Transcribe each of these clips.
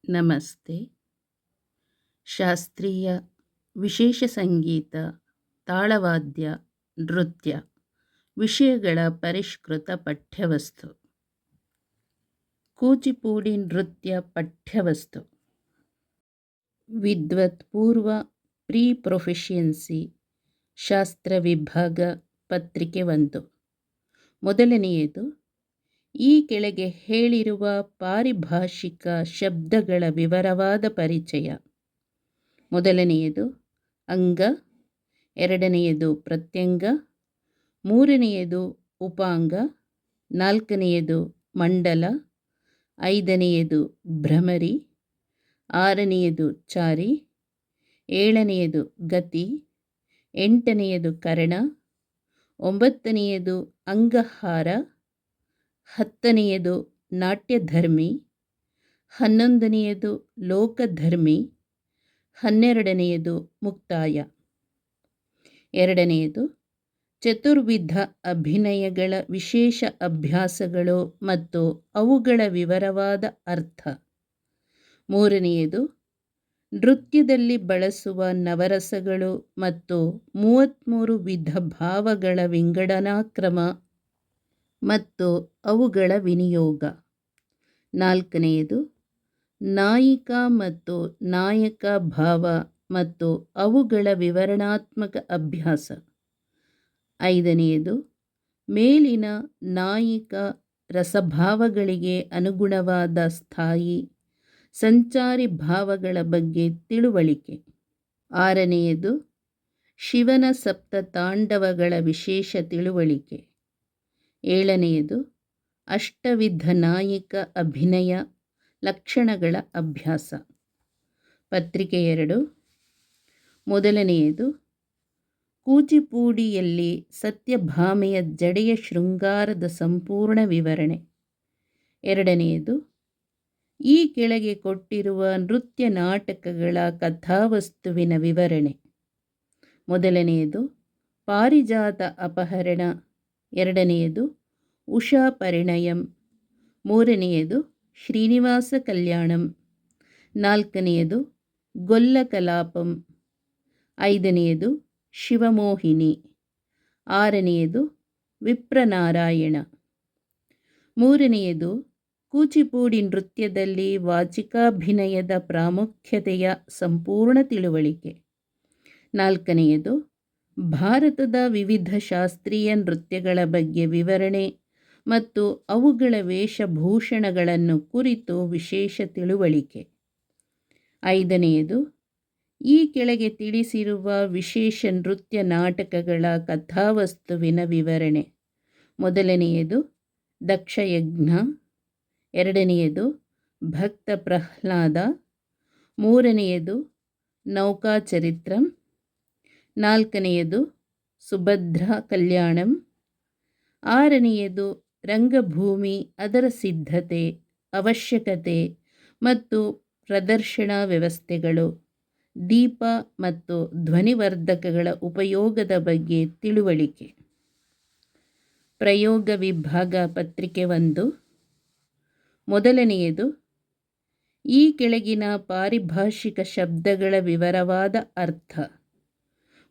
ನಮಸ್ತೆ. ಶಾಸ್ತ್ರೀಯ, ವಿಶೇಷ ಸಂಗೀತ, ತಾಳವಾದ್ಯ, ನೃತ್ಯ ವಿಷಯಗಳ ಪರಿಷ್ಕೃತ ಪಠ್ಯವಸ್ತು. ಕೂಚಿಪುಡಿ ನೃತ್ಯ ಪಠ್ಯವಸ್ತು. ವಿದ್ವತ್ ಪೂರ್ವ ಪ್ರೀ ಪ್ರೊಫಿಷಿಯನ್ಸಿ ಶಾಸ್ತ್ರ ವಿಭಾಗ ಪತ್ರಿಕೆ 1. ಮೊದಲನೆಯದು, ಈ ಕೆಳಗೆ ಹೇಳಿರುವ ಪಾರಿಭಾಷಿಕ ಶಬ್ದಗಳ ವಿವರವಾದ ಪರಿಚಯ. ಮೊದಲನೆಯದು ಅಂಗ, ಎರಡನೆಯದು ಪ್ರತ್ಯಂಗ, ಮೂರನೆಯದು ಉಪಾಂಗ, ನಾಲ್ಕನೆಯದು ಮಂಡಲ, ಐದನೆಯದು ಭ್ರಮರಿ, ಆರನೆಯದು ಚಾರಿ, ಏಳನೆಯದು ಗತಿ, ಎಂಟನೆಯದು ಕರಣ, ಒಂಬತ್ತನೆಯದು ಅಂಗಹಾರ, ಹತ್ತನೆಯದು ನಾಟ್ಯಧರ್ಮಿ, ಹನ್ನೊಂದನೆಯದು ಲೋಕಧರ್ಮಿ, ಹನ್ನೆರಡನೆಯದು ಮುಕ್ತಾಯ. ಎರಡನೆಯದು ಚತುರ್ವಿಧ ಅಭಿನಯಗಳ ವಿಶೇಷ ಅಭ್ಯಾಸಗಳು ಮತ್ತು ಅವುಗಳ ವಿವರವಾದ ಅರ್ಥ. ಮೂರನೆಯದು ನೃತ್ಯದಲ್ಲಿ ಬಳಸುವ ನವರಸಗಳು ಮತ್ತು 33 ವಿಧ ಭಾವಗಳ ವಿಂಗಡನಾಕ್ರಮ ಮತ್ತು ಅವುಗಳ ವಿನಿಯೋಗ. ನಾಲ್ಕನೆಯದು ನಾಯಿಕಾ ಮತ್ತು ನಾಯಕ ಭಾವ ಮತ್ತು ಅವುಗಳ ವಿವರಣಾತ್ಮಕ ಅಭ್ಯಾಸ. ಐದನೆಯದು ಮೇಲಿನ ನಾಯಿಕ ರಸಭಾವಗಳಿಗೆ ಅನುಗುಣವಾದ ಸ್ಥಾಯಿ ಸಂಚಾರಿ ಭಾವಗಳ ಬಗ್ಗೆ ತಿಳುವಳಿಕೆ. ಆರನೆಯದು ಶಿವನ ಸಪ್ತತಾಂಡವಗಳ ವಿಶೇಷ ತಿಳುವಳಿಕೆ. ಏಳನೆಯದು ಅಷ್ಟವಿಧ ನಾಯಿಕ ಅಭಿನಯ ಲಕ್ಷಣಗಳ ಅಭ್ಯಾಸ. ಪತ್ರಿಕೆ 2. ಮೊದಲನೆಯದು ಕೂಚಿಪುಡಿಯಲ್ಲಿ ಸತ್ಯಭಾಮೆಯ ಜಡೆಯ ಶೃಂಗಾರದ ಸಂಪೂರ್ಣ ವಿವರಣೆ. ಎರಡನೆಯದು ಈ ಕೆಳಗೆ ಕೊಟ್ಟಿರುವ ನೃತ್ಯ ನಾಟಕಗಳ ಕಥಾವಸ್ತುವಿನ ವಿವರಣೆ. ಮೊದಲನೆಯದು ಪಾರಿಜಾತ ಅಪಹರಣ, ಎರಡನೆಯದು ಉಷಾ ಪರಿಣಯಂ, ಮೂರನೆಯದು ಶ್ರೀನಿವಾಸ ಕಲ್ಯಾಣಂ, ನಾಲ್ಕನೆಯದು ಗೊಲ್ಲ ಕಲಾಪಂ, ಐದನೆಯದು ಶಿವಮೋಹಿನಿ, ಆರನೆಯದು ವಿಪ್ರನಾರಾಯಣ. ಮೂರನೆಯದು ಕೂಚಿಪುಡಿ ನೃತ್ಯದಲ್ಲಿ ವಾಚಿಕಾಭಿನಯದ ಪ್ರಾಮುಖ್ಯತೆಯ ಸಂಪೂರ್ಣ ತಿಳುವಳಿಕೆ. ನಾಲ್ಕನೆಯದು ಭಾರತದ ವಿವಿಧ ಶಾಸ್ತ್ರೀಯ ನೃತ್ಯಗಳ ಬಗ್ಗೆ ವಿವರಣೆ ಮತ್ತು ಅವುಗಳ ವೇಷಭೂಷಣಗಳನ್ನು ಕುರಿತು ವಿಶೇಷ ತಿಳುವಳಿಕೆ. ಐದನೆಯದು ಈ ಕೆಳಗೆ ತಿಳಿಸಿರುವ ವಿಶೇಷ ನೃತ್ಯ ನಾಟಕಗಳ ಕಥಾವಸ್ತುವಿನ ವಿವರಣೆ. ಮೊದಲನೆಯದು ದಕ್ಷಯಜ್ಞ, ಎರಡನೆಯದು ಭಕ್ತ ಪ್ರಹ್ಲಾದ, ಮೂರನೆಯದು ನೌಕಾಚರಿತ್ರಂ, ನಾಲ್ಕನೆಯದು ಸುಭದ್ರಾ ಕಲ್ಯಾಣಂ, ಆರನೆಯದು ರಂಗಭೂಮಿ, ಅದರ ಸಿದ್ಧತೆ, ಅವಶ್ಯಕತೆ ಮತ್ತು ಪ್ರದರ್ಶನ ವ್ಯವಸ್ಥೆಗಳು, ದೀಪ ಮತ್ತು ಧ್ವನಿವರ್ಧಕಗಳ ಉಪಯೋಗದ ಬಗ್ಗೆ ತಿಳುವಳಿಕೆ. ಪ್ರಯೋಗ ವಿಭಾಗ ಪತ್ರಿಕೆ 1. ಮೊದಲನೆಯದು ಈ ಕೆಳಗಿನ ಪಾರಿಭಾಷಿಕ ಶಬ್ದಗಳ ವಿವರವಾದ ಅರ್ಥ.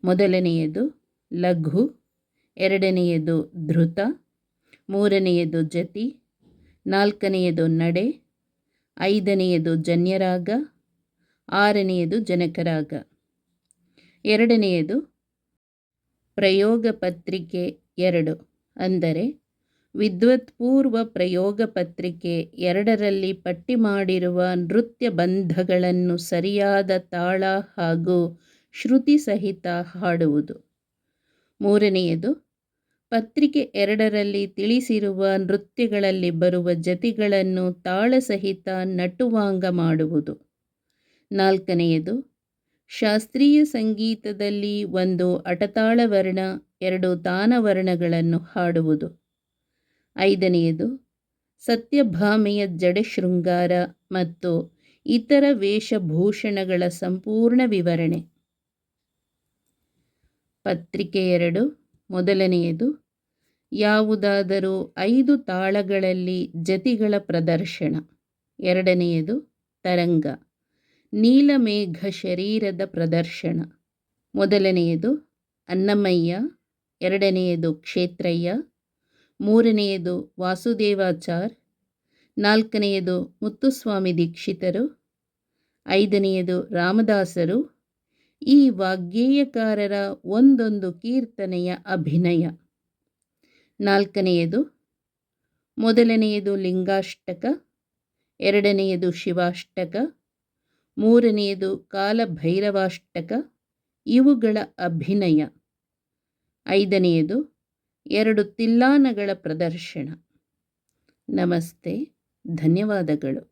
ಮೊದಲನೆಯದು ಲಘು, ಎರಡನೆಯದು ಧೃತ, ಮೂರನೆಯದು ಜತಿ, ನಾಲ್ಕನೆಯದು ನಡೆ, ಐದನೆಯದು ಜನ್ಯರಾಗ, ಆರನೆಯದು ಜನಕರಾಗ. ಎರಡನೆಯದು ಪ್ರಯೋಗ ಪತ್ರಿಕೆ 2, ಅಂದರೆ ವಿದ್ವತ್ಪೂರ್ವ ಪ್ರಯೋಗ ಪತ್ರಿಕೆ 2ರಲ್ಲಿ ಪಟ್ಟಿ ಮಾಡಿರುವ ನೃತ್ಯ ಬಂಧಗಳನ್ನು ಸರಿಯಾದ ತಾಳ ಹಾಗೂ ಶ್ರುತಿ ಸಹಿತ ಹಾಡುವುದು. ಮೂರನೆಯದು ಪತ್ರಿಕೆ 2ರಲ್ಲಿ ತಿಳಿಸಿರುವ ನೃತ್ಯಗಳಲ್ಲಿ ಬರುವ ಜತಿಗಳನ್ನು ತಾಳಸಹಿತ ನಟುವಾಂಗ ಮಾಡುವುದು. ನಾಲ್ಕನೆಯದು ಶಾಸ್ತ್ರೀಯ ಸಂಗೀತದಲ್ಲಿ 1 ಅಟತಾಳವರ್ಣ, 2 ತಾನವರ್ಣಗಳನ್ನು ಹಾಡುವುದು. ಐದನೆಯದು ಸತ್ಯಭಾಮೆಯ ಜಡೆ ಶೃಂಗಾರ ಮತ್ತು ಇತರ ವೇಷಭೂಷಣಗಳ ಸಂಪೂರ್ಣ ವಿವರಣೆ. ಪತ್ರಿಕೆ 2. ಮೊದಲನೆಯದು ಯಾವುದಾದರೂ 5 ತಾಳಗಳಲ್ಲಿ ಜತಿಗಳ ಪ್ರದರ್ಶನ. ಎರಡನೆಯದು ತರಂಗ, ನೀಲಮೇಘ ಶರೀರದ ಪ್ರದರ್ಶನ. ಮೊದಲನೆಯದು ಅನ್ನಮಯ್ಯ, ಎರಡನೆಯದು ಕ್ಷೇತ್ರಯ್ಯ, ಮೂರನೆಯದು ವಾಸುದೇವಾಚಾರ್, ನಾಲ್ಕನೆಯದು ಮುತ್ತುಸ್ವಾಮಿ ದೀಕ್ಷಿತರು, ಐದನೆಯದು ರಾಮದಾಸರು. ಈ ವಾಗ್ಗೇಯಕಾರರ ಒಂದೊಂದು ಕೀರ್ತನೆಯ ಅಭಿನಯ. ನಾಲ್ಕನೆಯದು, ಮೊದಲನೆಯದು ಲಿಂಗಾಷ್ಟಕ, ಎರಡನೆಯದು ಶಿವಾಷ್ಟಕ, ಮೂರನೆಯದು ಕಾಲಭೈರವಾಷ್ಟಕ, ಇವುಗಳ ಅಭಿನಯ. ಐದನೆಯದು 2 ತಿಲ್ಲಾನಗಳ ಪ್ರದರ್ಶನ. ನಮಸ್ತೆ, ಧನ್ಯವಾದಗಳು.